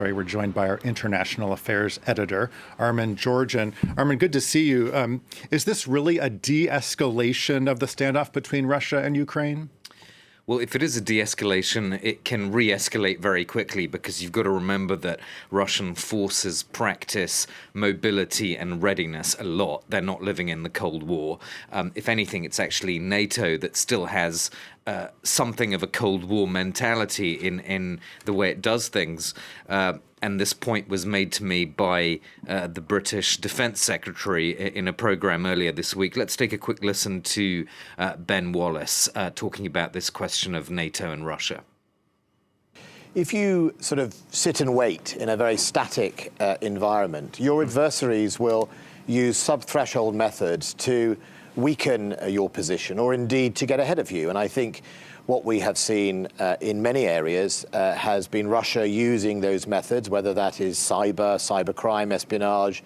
We're joined by our international affairs editor, Armen Georgian. Armen, good to see you. Is this really a de-escalation of the standoff between Russia and Ukraine? Well, if it is a de-escalation, it can re-escalate very quickly because you've got to remember that Russian forces practice mobility and readiness a lot. They're not living in the Cold War. If anything, it's actually NATO that still has something of a Cold War mentality in the way it does things. And this point was made to me by the British Defence Secretary in a programme earlier this week. Let's take a quick listen to Ben Wallace talking about this question of NATO and Russia. If you sort of sit and wait in a very static environment, your adversaries will use sub-threshold methods to weaken your position or indeed to get ahead of you. And I think what we have seen in many areas has been Russia using those methods, whether that is cybercrime, espionage.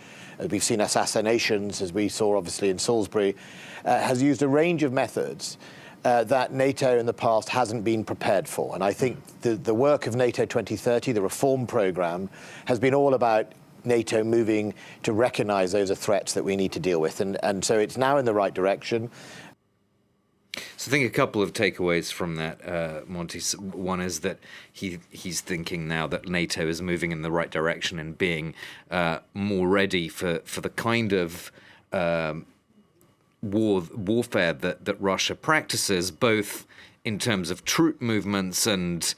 We've seen assassinations, as we saw obviously in Salisbury, has used a range of methods that NATO in the past hasn't been prepared for. And I think the work of NATO 2030, the reform programme, has been all about NATO moving to recognise those are threats that we need to deal with. And so it's now in the right direction. So I think a couple of takeaways from that, Monty. One is that he's thinking now that NATO is moving in the right direction and being more ready for the kind of warfare that Russia practices, both in terms of troop movements and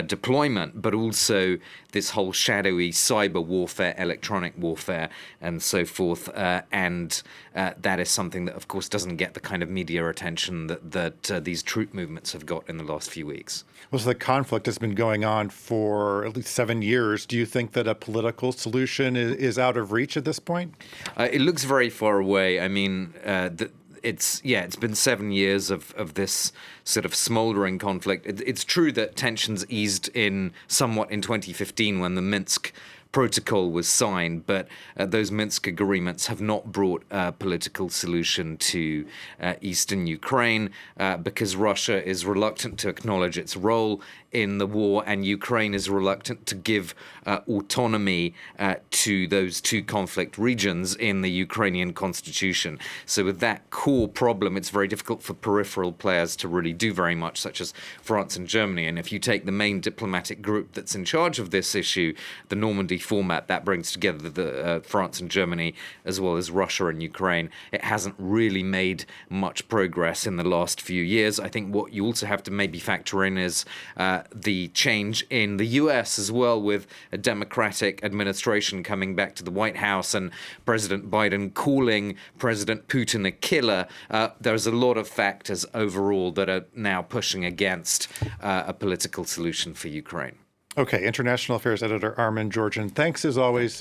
deployment, but also this whole shadowy cyber warfare, electronic warfare, and so forth. And that is something that, of course, doesn't get the kind of media attention that these troop movements have got in the last few weeks. Well, so the conflict has been going on for at least 7 years. Do you think that a political solution is out of reach at this point? It looks very far away. I mean, it's been 7 years of this sort of smouldering conflict. It's true that tensions eased in somewhat in 2015 when the Minsk Protocol was signed, but those Minsk agreements have not brought a political solution to eastern Ukraine because Russia is reluctant to acknowledge its role in the war, and Ukraine is reluctant to give autonomy to those two conflict regions in the Ukrainian constitution. So with that core problem, it's very difficult for peripheral players to really do very much, such as France and Germany. And if you take the main diplomatic group that's in charge of this issue, the Normandy format, that brings together the France and Germany as well as Russia and Ukraine, it hasn't really made much progress in the last few years. I think what you also have to maybe factor in is the change in the US as well, with a Democratic administration coming back to the White House and President Biden calling President Putin a killer. There's a lot of factors overall that are now pushing against a political solution for Ukraine. Okay, International Affairs Editor Armen Georgian, thanks as always.